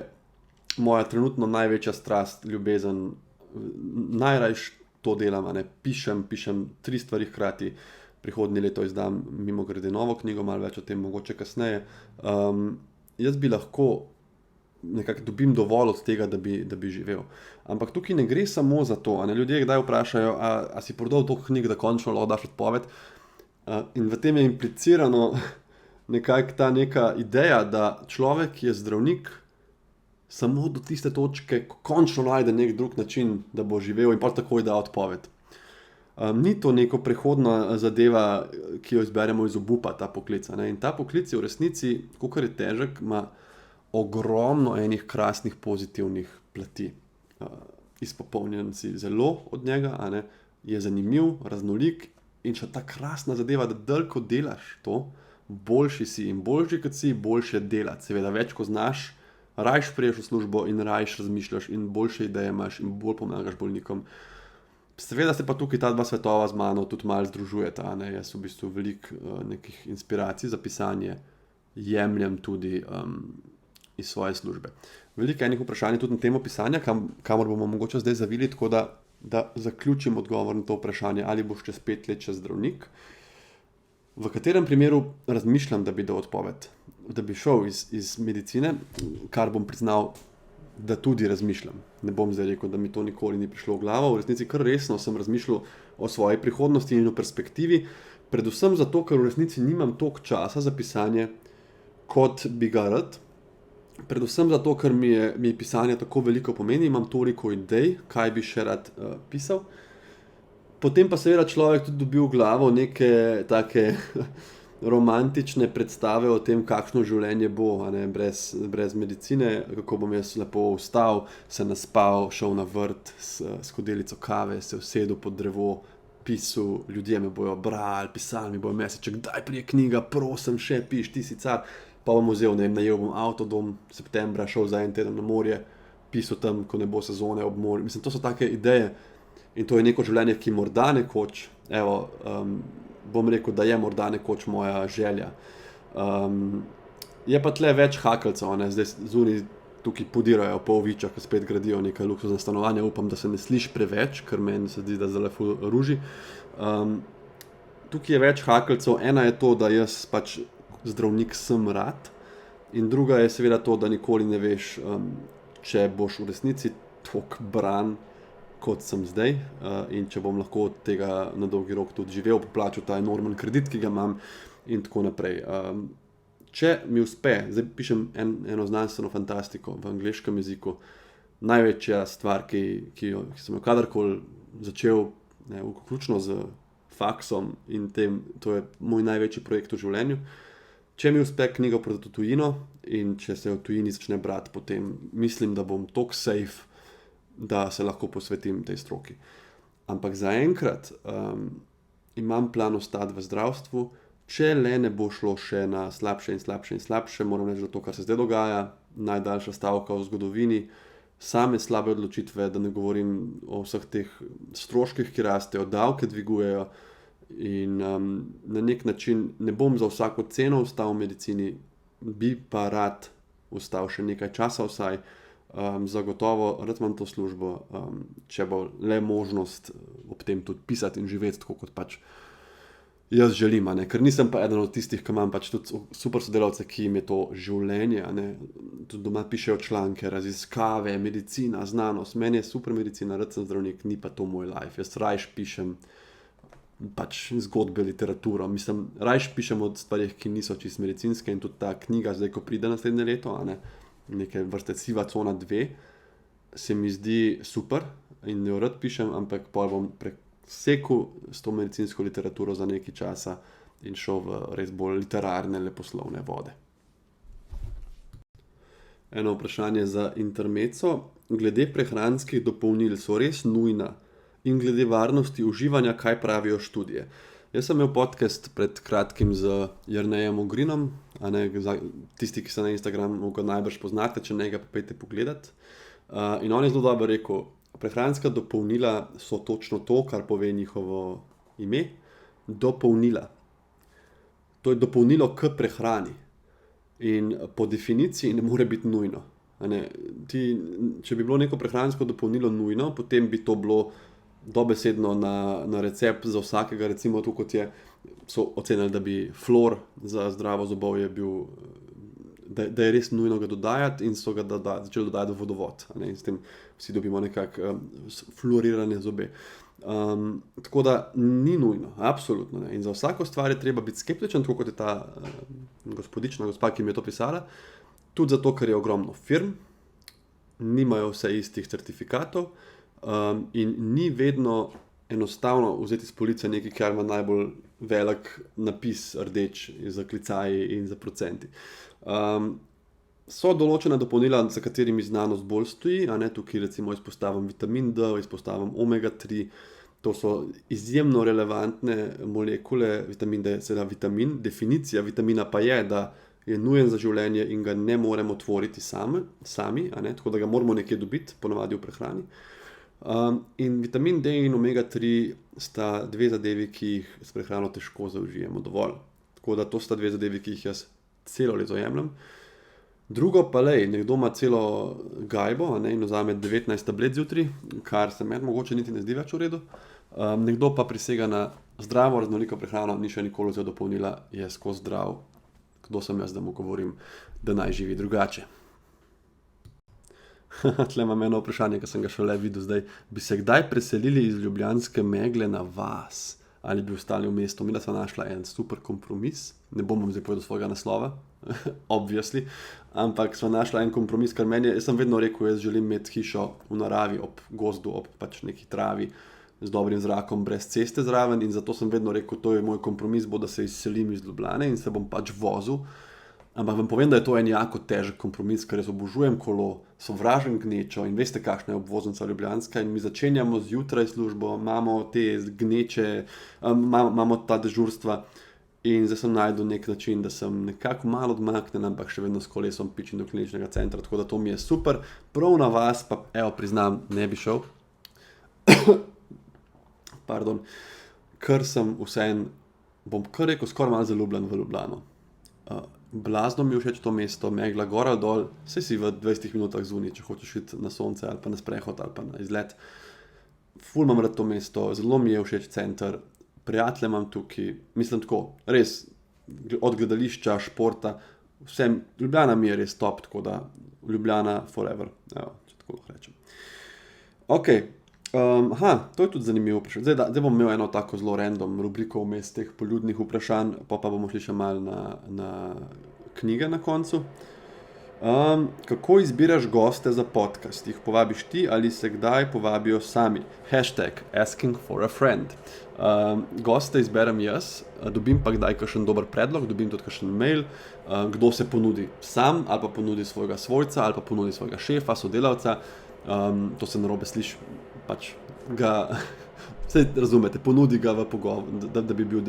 moja trenutno največja strast, ljubezen, najrajš to delam, pišem 3 stvari hkrati. Prihodnje leto izdam mimogrede novo knjigo, malo več o tem mogoče kasneje. Jaz bi lahko nekako dobim dovolj od tega, da bi živel. Ampak tukaj ne gre samo za to. Ljudje kdaj vprašajo, a si prodal to knjig, da končno lahko daš odpoved. In v tem je implicirano nekako ta neka ideja, da človek, ki je zdravnik, samo do tiste točke, ko končno najde nek drug način, da bo živel in pa takoj da odpoved. Ni to neko prehodna zadeva, ki jo izberemo iz obupa, ta poklic. In ta poklic je v resnici, kolikor je težek, ima ogromno enih krasnih pozitivnih plati. Izpopolnjen si zelo od njega, je zanimiv, raznolik in še ta krasna zadeva, da dlje ko delaš to, boljši si in boljši kot si, boljše delati. Seveda več ko znaš, rajš priješ v službo in rajš razmišljaš in boljše ideje imaš in bolj pomagaš bolnikom. Seveda se pa tukaj ta 2 svetova z mano tudi malo združujeta. Jaz v bistvu veliko nekih inspiracij za pisanje jemljem tudi iz svoje službe. Veliko enih vprašanj tudi na temo pisanja, kamor bomo mogoče zdaj zavili, tako da zaključim odgovor na to vprašanje, ali boš čez 5 let še zdravnik. V katerem primeru razmišljam, da bi dal odpoved, da bi šel iz medicine, kar bom priznal, da tudi razmišljam. Ne bom zdaj rekel, da mi to nikoli ni prišlo v glavo. V resnici kar resno sem razmišljal o svoji prihodnosti in o perspektivi. Predvsem zato, ker v resnici nimam toliko časa za pisanje, kot bi ga rad. Predvsem zato, ker mi je pisanje tako veliko pomeni, imam toliko idej, kaj bi še rad pisal. Potem pa seveda človek tudi dobi v glavo neke take romantične predstave o tem, kakšno življenje bo, brez medicine, kako bom jaz lepo vstal, se naspal, šel na vrt s skodelico kave, se usedel pod drevo, pisal, ljudje me bojo brali, pisali mi bojo meseček, daj prije knjiga, prosim, še piš, ti si car. Pa bom vzel, najel bom avtodom septembra, šel za en teden na morje, pisal tam, ko ne bo sezone ob morju. Mislim, to so take ideje in to je neko življenje, ki morda nekoč, bom rekel, da je morda nekoč moja želja. Je pa tle več hakeljcev, zdaj zunaj tukaj podirajo po Ovičah, ki spet gradijo neka luksuzna stanovanja, upam, da se ne sliši preveč, ker meni se zdi, da zelo ful ruži. Tukaj je več hakeljcev, ena je to, da jaz pač zdravnik sem rad, in druga je seveda to, da nikoli ne veš, če boš v resnici toliko bran, kot sem zdaj, in če bom lahko od tega na dolgi rok tudi živel, poplačal ta enormen kredit, ki ga imam, in tako naprej. Če mi uspe, zdaj pišem eno znanstveno fantastiko v angleškem jeziku, največja stvar, ki sem jo kadarkoli začel, vključno z faksom in tem, to je moj največji projekt v življenju. Če mi uspe knjigo prodati v tujino in če se v tujini začne brati, potem mislim, da bom toliko safe, da se lahko posvetim tej stroki. Ampak zaenkrat imam plan ostati v zdravstvu, če le ne bo šlo še na slabše in slabše in slabše, moram reči, da to, kar se zdaj dogaja, najdaljša stavka v zgodovini, same slabe odločitve, da ne govorim o vseh teh stroških, ki rastejo, davke dvigujejo in na nek način ne bom za vsako ceno ostal v medicini, bi pa rad ostal še nekaj časa vsaj. Zagotovo rad imam to službo, če bo le možnost ob tem tudi pisati in živeti tako, kot pač jaz želim, ker nisem pa eden od tistih, ki imam pač tudi super sodelavce, ki jim je to življenje, tudi doma pišejo članke, raziskave, medicina, znanost, meni je super medicina, rad sem zdravnik, ni pa to moj life, jaz rajš pišem pač zgodbe, literaturo, rajš pišem o stvarih, ki niso čisto medicinske, in tudi ta knjiga, zdaj ko pride naslednje leto, neke vrste Siva cona 2, se mi zdi super in jo rad pišem, ampak pa bom presekal s to medicinsko literaturo za nekaj časa in šel v res bolj literarne, leposlovne vode. Eno vprašanje za intermezzo. Glede prehranskih dopolnil so res nujna in glede varnosti uživanja, kaj pravijo študije? Jaz sem imel podcast pred kratkim z Jernejem Ogrinom, tisti, ki se na Instagramu ga najbrž poznate, če ne ga pa pejte pogledat. In on je zelo dobro rekel, prehranska dopolnila so točno to, kar pove njihovo ime, dopolnila. To je dopolnilo k prehrani in po definiciji ne more biti nujno. Če bi bilo neko prehransko dopolnilo nujno, potem bi to bilo dobesedno na recept za vsakega, recimo to, kot so ocenili, da bi fluor za zdravo zobovje bil, da je res nujno ga dodajati, in so ga začeli dodajati v vodovod. In s tem vsi dobimo nekako fluorirane zobe. Tako da ni nujno, absolutno ne. In za vsako stvar je treba biti skeptičen, tako kot je ta gospa, ki mi je to pisala, tudi zato, ker je ogromno firm, nimajo vse istih certifikatov, in ni vedno enostavno vzeti s police nekaj, kar ima najbolj velik napis rdeč za klicaji in za procenti. So določena dopolnila, za katerimi znanost bolj stoji, tukaj recimo izpostavim vitamin D, izpostavim omega 3, to so izjemno relevantne molekule, vitamin D je seveda vitamin, definicija vitamina pa je, da je nujen za življenje in ga ne moremo tvoriti sami, tako da ga moramo nekje dobiti, ponavadi v prehrani. In vitamin D in omega 3 sta dve zadevi, ki jih s prehrano težko zaužijemo dovolj. Tako da to sta dve zadevi, ki jih jaz celo leto jemljem. Drugo pa nekdo ima celo gajbo, in vzame 19 tablet zjutraj, kar se meni mogoče niti ne zdi več v redu. Nekdo pa prisega na zdravo, raznoliko prehrano, ni še nikoli vzel dopolnila, je skozi zdrav. Kdo sem jaz, da mu govorim, da naj živi drugače? Tle imam eno vprašanje, ki sem ga šele videl zdaj. Bi se kdaj preselili iz ljubljanske Megle na vas? ali bi ostali v mestu. Mi da smo našla en super kompromis, ne bom vam zdaj povedal svojega naslova, obviously, ampak smo našla en kompromis, kar meni je, jaz sem vedno rekel, jaz želim imeti hišo v naravi, ob gozdu, ob pač neki travi, z dobrim zrakom, brez ceste zraven in zato sem vedno rekel, to je moj kompromis, bo da se izselim iz Ljubljane in se bom pač vozil. Ampak vam povem, da je to en jako težek kompromis, ker jaz obožujem kolo, sovražim gnečo in veste, kakšna je obvoznica ljubljanska in mi začenjamo zjutraj službo, imamo te gneče, imamo ta dežurstva in zdaj sem najdel nek način, da sem nekako malo odmaknen, ampak še vedno s kolesom pičim do kliničnega centra, tako da to mi je super. Prav na vas pa, evo, priznam, ne bi šel. Pardon, ker sem vseeno, bom kar rekel, skoraj malo zaljubljen v Ljubljano. Blazno mi je všeč to mesto, megla gor ali dol, saj si v 20 minutah zunaj, če hočeš iti na sonce ali pa na sprehod ali pa na izlet. Ful imam rad to mesto, zelo mi je všeč center, prijatelje imam tukaj, mislim tako, res, od gledališča, športa, vsem, Ljubljana mi je res top, tako da Ljubljana forever, evo, če tako lahko rečem. Ok, to je tudi zanimivo vprašanje. Zdaj bom imel eno tako zelo random rubriko vmes teh poljudnih vprašanj, pa bomo šli še malo na knjige na koncu. Kako izbiraš goste za podcast? Jih povabiš ti ali se kdaj povabijo sami? #asking for a friend. Goste izberem jaz, dobim pa kdaj kakšen dober predlog, dobim tudi kakšen mail, kdo se ponudi sam ali pa ponudi svojega svojca ali pa ponudi svojega šefa, sodelavca. To se narobe sliši, pač ga, vse razumete, ponudi ga v pogovor, da bi bil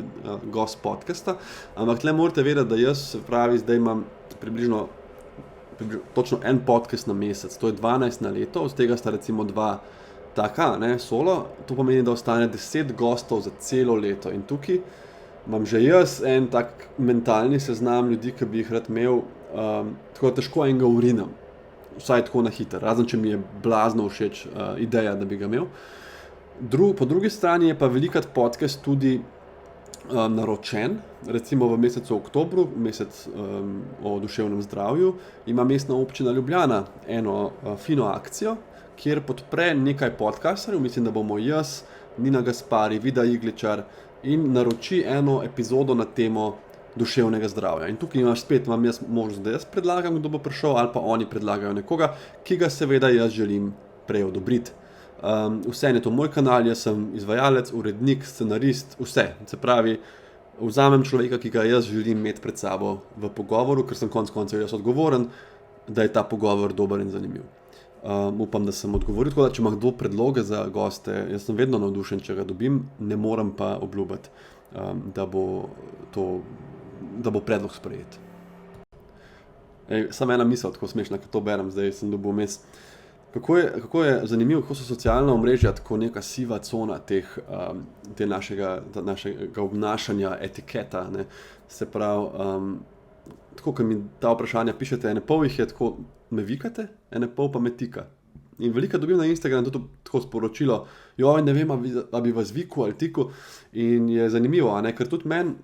gost podcasta, ampak tle morate vedeti, da jaz, se pravi, zdaj imam približno točno en podcast na mesec, to je 12 na leto, od tega sta recimo 2 taka, solo, to pomeni, da ostane 10 gostov za celo leto in tukaj imam že jaz en tak mentalni seznam ljudi, ki bi jih rad imel, tako težko enega urinem. Vsaj tako na hiter, razen če mi je blazno všeč ideja, da bi ga imel. Po drugi strani je pa velikat podcast tudi naročen, recimo v mesecu oktobru, mesec o duševnem zdravju, ima Mestna občina Ljubljana eno fino akcijo, kjer podpre nekaj podcasterjev, mislim, da bomo jaz, Nina Gaspari, Vida Igličar in naroči eno epizodo na temo duševnega zdravja. In tukaj imam jaz možnost, da jaz predlagam, kdo bo prišel, ali pa oni predlagajo nekoga, ki ga seveda jaz želim prej odobriti. Vse je to moj kanal, jaz sem izvajalec, urednik, scenarist, vse. Se pravi, vzamem človeka, ki ga jaz želim imeti pred sabo v pogovoru, ker sem konec koncev jaz odgovoren, da je ta pogovor dober in zanimiv. Upam, da sem odgovoril, tako da če ima kdo predloge za goste, jaz sem vedno navdušen, če ga dobim, ne morem pa obljubiti, da bo predlog sprejet. Samo ena misel, tako smešna, ko to berem, zdaj sem dobil vmes. Kako je zanimivo, kako so socialna omrežja tako neka siva cona te našega obnašanja, etiketa, ne. Se pravi, tako, ko mi ta vprašanja pišete, ene pol jih je tako, me vikate, ene pol pa me tika. In veliko dobim na Instagram tudi tako sporočilo, joj, ne vem, a bi vas vikal ali tikal. In je zanimivo, ker tudi meni,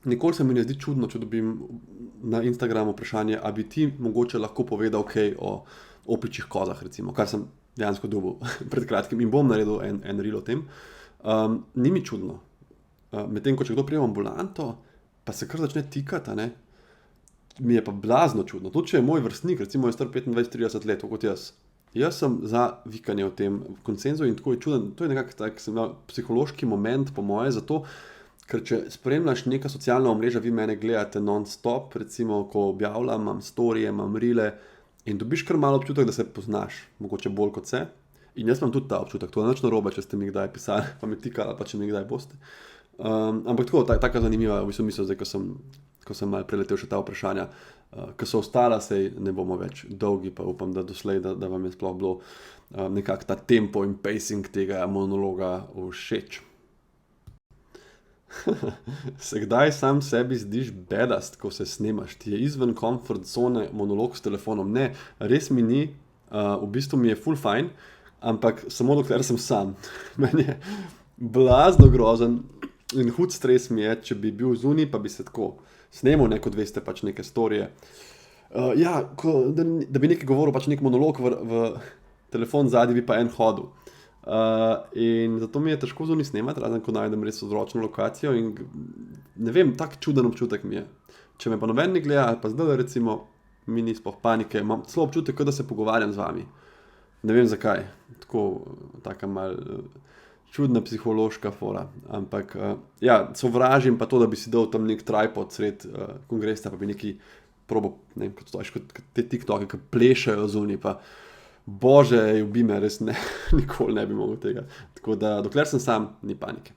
nikoli se mi ne zdi čudno, če dobim na Instagramu vprašanje, a bi ti mogoče lahko povedal kaj o opičjih kozah, recimo, kar sem dejansko dobil pred kratkim in bom naredil en reel o tem. Ni mi čudno. Medtem ko če kdo pride v ambulanto, pa se kar začne tikati, mi je pa blazno čudno. Tudi če je moj vrstnik, recimo je star 25-30 let, kot jaz. Jaz sem za vikanje v tem konsenzu in tako je čuden. To je nekako tak psihološki moment po moje, zato, ker če spremljaš neka socialna omrežja, vi mene gledate non-stop, recimo, ko objavljam, imam storije, imam reele in dobiš kar malo občutek, da se poznaš, mogoče bolj kot se. In jaz imam tudi ta občutek, to je nič narobe, če ste mi kdaj pisali, pa me tikali, pa če mi kdaj boste. Ampak tako, taka zanimiva, v bistvu misel, zdaj, ko sem malo preletel še ta vprašanja, ko so ostala, sej ne bomo več dolgi, pa upam, da doslej, da vam je sploh bilo nekako ta tempo in pacing tega monologa všeč. Se kdaj sam sebi zdiš bedast, ko se snemaš? Ti je izven comfort zone monolog s telefonom? Ne, res mi ni, v bistvu mi je ful fajn, ampak samo dokler sem sam. Meni je blazno grozen in hud stres mi je, če bi bil zunaj, pa bi se tako snemal kot veste, pač neke storije. Da bi nekaj govoril, pač nek monolog v telefon zadnji bi pa en hodil. In zato mi je težko zunaj snemati, razen ko najdem res odročno lokacijo. In ne vem, tak čuden občutek mi je. Če me pa noben ne gleda, ali pa zdaj, recimo, mi ni sploh panike, imam celo občutek, kot da se pogovarjam z vami. Ne vem zakaj, taka mal čudna psihološka fora. Ampak ja, sovražim pa to, da bi si dal tam nek tripod sred kongresa, pa bi neki probo, ne vem, kot te TikToke, ki plešajo zunaj, pa bože, ljubi me, res ne, nikoli ne bi mogel tega. Tako da, dokler sem sam, ni panike.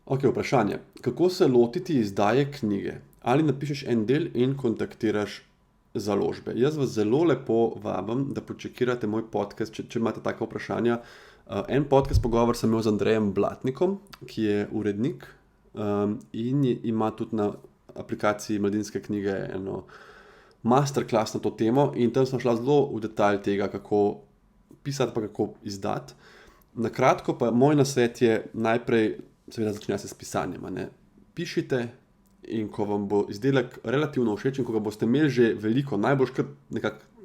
Ok, vprašanje. Kako se lotiti izdaje knjige? Ali napišeš en del in kontaktiraš založbe? Jaz vas zelo lepo vabim, da počekirate moj podcast, če imate taka vprašanja. En podcast pogovor sem imel z Andrejem Blatnikom, ki je urednik in ima tudi na aplikaciji Mladinske knjige eno masterclass na to temo in tam sem šla zelo v detalj tega, kako pisati pa kako izdati. Na kratko pa moj nasvet je najprej, seveda začne se s pisanjem. Pišite in ko vam bo izdelek relativno všeč in ko ga boste imeli že veliko, najbolj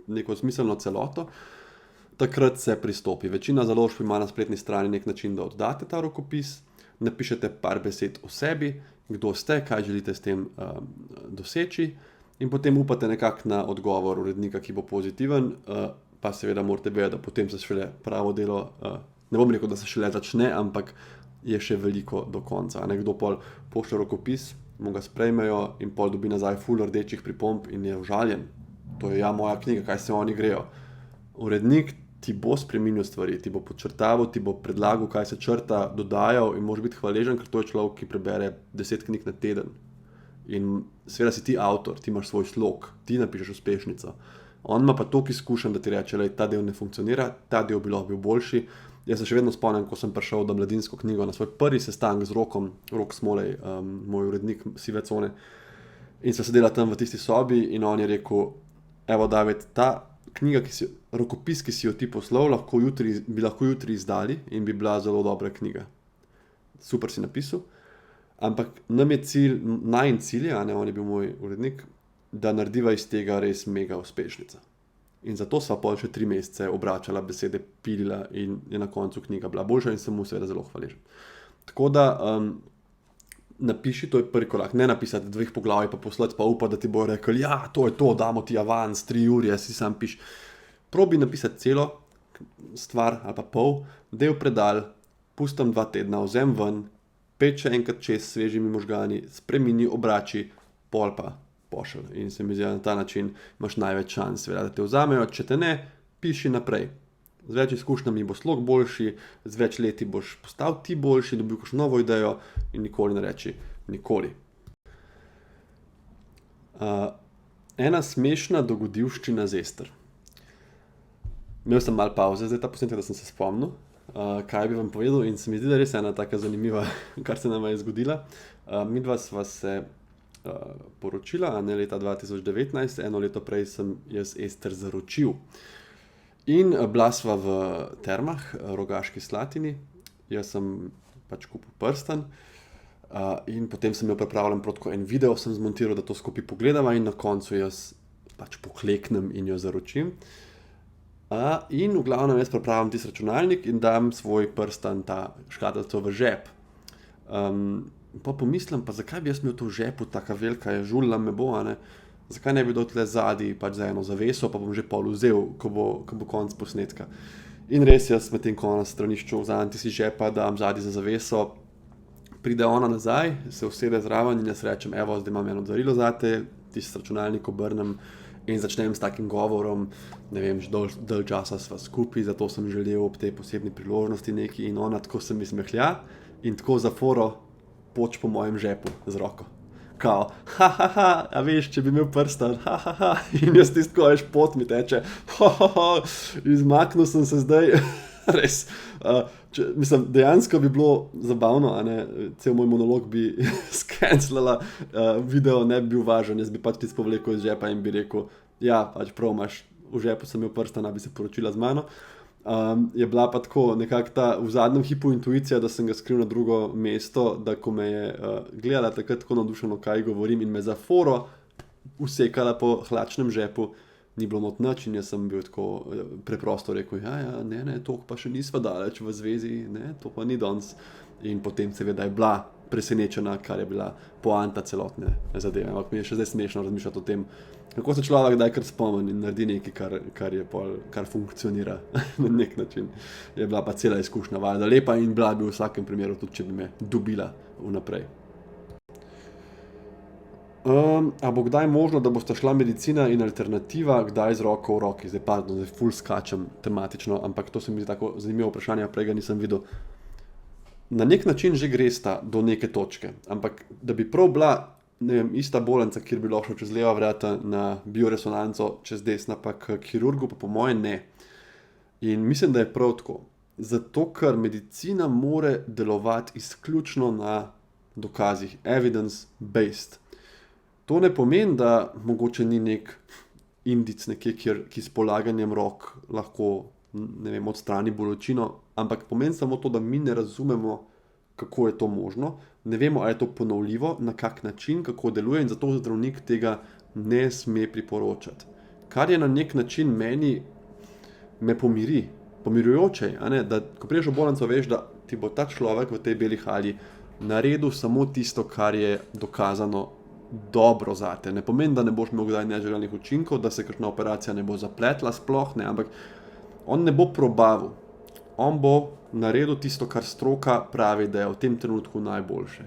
neko smiselno celoto, takrat se pristopi. Večina založb ima na spletni strani nek način, da oddate ta rokopis, napišete par besed o sebi, kdo ste, kaj želite s tem doseči in potem upate nekako na odgovor urednika, ki bo pozitiven, pa seveda morate vedeti, da potem se šele pravo delo, ne bom rekel, da se šele začne, ampak je še veliko do konca. Nekdo pol pošlje rokopis, mu ga sprejmejo in pol dobi nazaj ful rdečih pripomb in je užaljen. To je moja knjiga, kaj se oni grejo. Urednik ti bo spreminjal stvari, ti bo podčrtaval, ti bo predlagal, kaj se črta, dodajal in moraš biti hvaležen, ker to je človek, ki prebere 10 knjig na teden. In seveda si ti avtor, ti imaš svoj slog, ti napišeš uspešnico. On ima pa toliko izkušenj, da ti reče, da ta del ne funkcionira, ta del bi lahko bil boljši. Jaz se še vedno spomnim, ko sem prišel do Mladinsko knjigo na svoj prvi sestanek z Rok Smolej, moj urednik Sive cone. In sva sedela tam v tisti sobi in on je rekel, evo David, ta knjiga, rokopis, ki si jo ti poslal, bi lahko jutri izdali in bi bila zelo dobra knjiga. Super si napisal. Ampak nam je najin cilj, on je bil moj urednik, da narediva iz tega res mega uspešnica. In zato sva pol še 3 mesece obračala besede, pilila in je na koncu knjiga bila boljša in sem mu seveda zelo hvaležen. Tako da napiši, to je prvi korak, ne napisati 2 poglavij pa poslati pa upati, da ti bo rekel, ja, to je to, damo ti avans, 3 ure, si sam piš. Probi napisati celo stvar ali pa pol, del predal, pustam 2 tedna, vzem ven, pet še enkrat čez svežimi možgani, spremeni, obrači, pol pa pošelj. In se mi zdi, na ta način imaš največ šans, da te vzamejo, če te ne, piši naprej. Z več izkušnjami bo slog boljši, z več leti boš postal ti boljši, dobil kakšno novo idejo in nikoli ne reči nikoli. Ena smešna dogodivščina z Ester. Imel sem malo pauze, zdaj ta posnetek, da sem se spomnil, kaj bi vam povedal in se mi zdi, da res ena taka zanimiva, kar se nama je zgodila. Midva sva se poročila, leta 2019, eno leto prej sem jaz Ester zaročil. In bila sva v Termah, Rogaški Slatini, jaz sem pač kupil prstan in potem sem jo pripravljen protko en video sem zmontiral, da to skupaj pogledava in na koncu jaz pač pokleknem in jo zaročim. In v glavnem jaz pripravim tisti računalnik in dam svoj prstan, ta škatlico v žep. Pa pomislim, pa zakaj bi jaz imel to v žepu, taka velika je, žulila me bo, zakaj ne bi dal tle zadaj pač za eno zaveso, pa bom že pol vzel, ko bo konc posnetka. In res jaz medtem, ko na stranišču vzamem tisti žepa, dam zadaj za zaveso, pride ona nazaj, se usede zraven in jaz rečem, evo, zdaj imam eno darilo zate, tisti računalnik obrnem in začnem s takim govorom, ne vem, že dalj časa sva skupaj, zato sem želel ob tej posebni priložnosti neki in ona tako se mi smehlja in tako za foro poč po mojem žepu z roko. Kao, a veš, če bi imel prstan, in jaz tisto, ko veš, pot mi teče, izmaknil sem se zdaj, res. Mislim, dejansko bi bilo zabavno, cel moj monolog bi skenslala, video ne bi bil važen, jaz bi pač tisto povlekel iz žepa in bi rekel, ja, pač prav imaš, v žepu sem imel prstana, bi se poročila z mano. Je bila pa tako nekako ta v zadnjem hipu intuicija, da sem ga skril na drugo mesto, da ko me je gledala takrat tako navdušeno, kaj govorim in me za foro usekala po hlačnem žepu, ni bilo not nič in jaz sem bil tako preprosto rekel, ne, toliko pa še nisva daleč v zvezi, ne, to pa ni danes. In potem seveda je bila presenečena, kar je bila poanta celotne zadeve. Ampak mi je še zdaj smešno razmišljati o tem, kako se človek kdaj kar spomni in naredi nekaj, kar funkcionira na nek način. Je bila pa cela izkušnja valjda lepa in bila bi v vsakem primeru, tudi če bi me dobila vnaprej. A bo kdaj možno, da bosta šla medicina in alternativa kdaj z roko v roki? Zdaj ful skačem tematično, ampak to se mi zdi tako zanimivo vprašanje, prej ga nisem videl. Na nek način že gresta do neke točke, ampak da bi prav bila, ne vem, ista bolnica, kjer bi lahko šel čez leva vrata na bioresonanco, čez desna pa k kirurgu, pa po moje ne. In mislim, da je prav tako. Zato, ker medicina more delovati izključno na dokazih, evidence-based. To ne pomeni, da mogoče ni nek indic nekje, ki s polaganjem rok lahko, ne vem, odstrani bolečino, ampak pomeni samo to, da mi ne razumemo, kako je to možno, ne vemo, ali je to ponovljivo, na kak način, kako deluje in zato zdravnik tega ne sme priporočati. Kar je na nek način me pomirjujoče, da ko prideš v bolnico, veš, da ti bo ta človek v tej beli halji naredil samo tisto, kar je dokazano dobro zate. Ne pomeni, da ne boš imel kdaj neželenih učinkov, da se kakšna operacija ne bo zapletla, sploh ne, ampak on ne bo probavil. On bo naredil tisto, kar stroka pravi, da je v tem trenutku najboljše.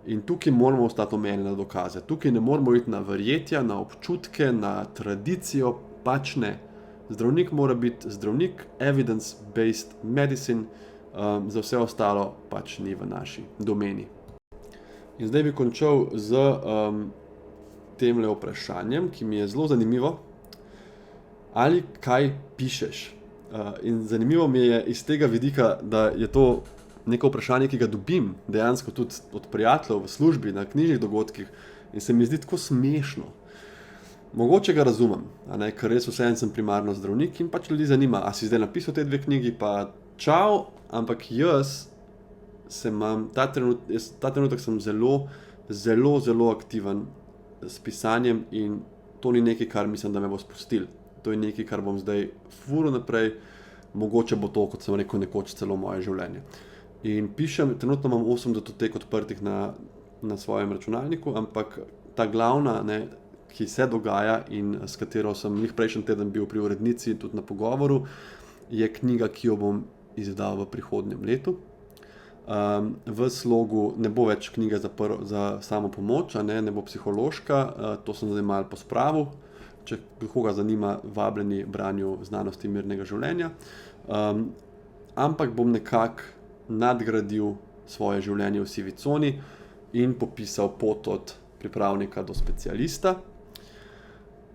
In tukaj moramo ostati omejeni na dokaze. Tukaj ne moramo iti na verjetja, na občutke, na tradicijo, pač ne. Zdravnik mora biti zdravnik, evidence-based medicine, za vse ostalo pač ni v naši domeni. In zdaj bi končal z temle vprašanjem, ki mi je zelo zanimivo. Ali kaj pišeš? In zanimivo mi je iz tega vidika, da je to neko vprašanje, ki ga dobim dejansko tudi od prijateljev v službi, na knjižnih dogodkih in se mi zdi tako smešno. Mogoče ga razumem, ker res vseeno sem primarno zdravnik in pač ljudi zanima, a si zdaj napisal te 2 knjigi, pa čau, ampak jaz ta trenutek sem zelo, zelo, zelo aktiven s pisanjem in to ni nekaj, kar mislim, da me bo spustil. To je nekaj, kar bom zdaj furil naprej, mogoče bo to, kot sem rekel, nekoč celo moje življenje. In pišem, trenutno imam 8 datotek odprtih na svojem računalniku, ampak ta glavna, ki se dogaja in s katero sem prejšnji teden bil pri urednici tudi na pogovoru, je knjiga, ki jo bom izdal v prihodnjem letu. V slogu ne bo več knjiga za samo pomoč, ne bo psihološka, to sem zdaj malo pospravil. Če koga zanima, vabljeni branju znanosti mirnega življenja. Ampak bom nekako nadgradil svoje življenje v sivi coni in popisal pot od pripravnika do specialista.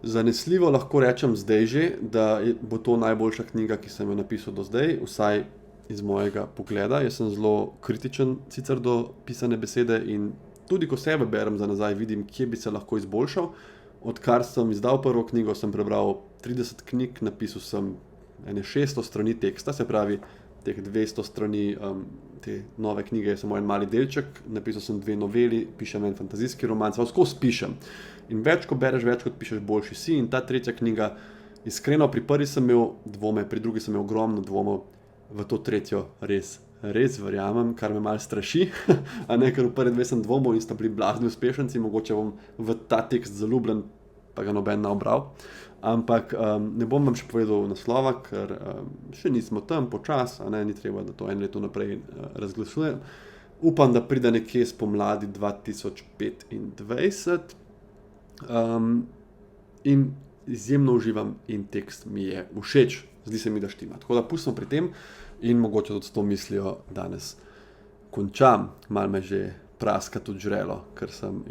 Zanesljivo lahko rečem zdaj že, da bo to najboljša knjiga, ki sem jo napisal do zdaj, vsaj iz mojega pogleda. Jaz sem zelo kritičen sicer do pisane besede in tudi ko sebe berem za nazaj, vidim, kje bi se lahko izboljšal. Odkar sem izdal prvo knjigo, sem prebral 30 knjig, napisal sem 600 strani teksta, se pravi, teh 200 strani te nove knjige je samo en mali delček, napisal sem 2 noveli, pišem en fantazijski roman, skozi pišem. In več, ko bereš, več, kot pišeš, boljši si. In ta 3. knjiga, iskreno, pri prvi sem imel dvome, pri drugi sem imel ogromno dvomov, v to 3. res verjamem, kar me malo straši, ker v prvi 2 sem dvomil in sta bili blazni uspešenci, mogoče bom v ta tekst zaljubljen, pa ga noben ne obral. Ampak ne bom vam še povedal naslova, ker še nismo tam počas, ni treba, da to 1 leto naprej razglasujem. Upam, da pride nekje spomladi 2025 in izjemno uživam in tekst mi je všeč, zdi se mi, da štima. Tako da pustimo pri tem in mogoče tudi s to mislijo danes končam. Malo me že praska tudi žrelo, ker sem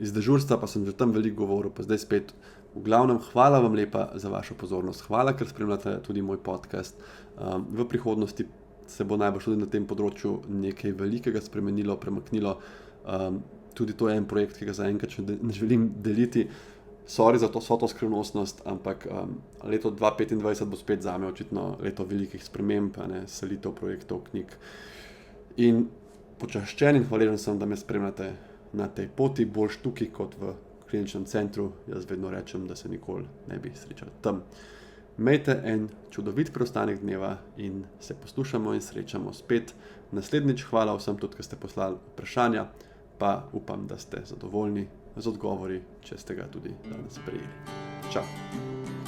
iz dežurstva, pa sem že tam veliko govoril, pa zdaj spet. V glavnem, hvala vam lepa za vašo pozornost. Hvala, ker spremljate tudi moj podcast. V prihodnosti se bo najbolj tudi na tem področju nekaj velikega spremenilo, premaknilo. Tudi to je en projekt, ki ga zaenkrat še ne želim deliti. Sorry za to skrivnostnost, ampak leto 2025 bo spet zame očitno leto velikih sprememb, selitev projektov, knjig. In počaščen in hvaležen sem, da me spremljate na tej poti, boljš tukaj kot v kliničnem centru, jaz vedno rečem, da se nikoli ne bi srečali tam. Imejte en čudovit preostanek dneva in se poslušamo in srečamo spet naslednjič. Hvala vsem tudi, ki ste poslali vprašanja, pa upam, da ste zadovoljni z odgovori, če ste ga tudi danes prejeli. Čau!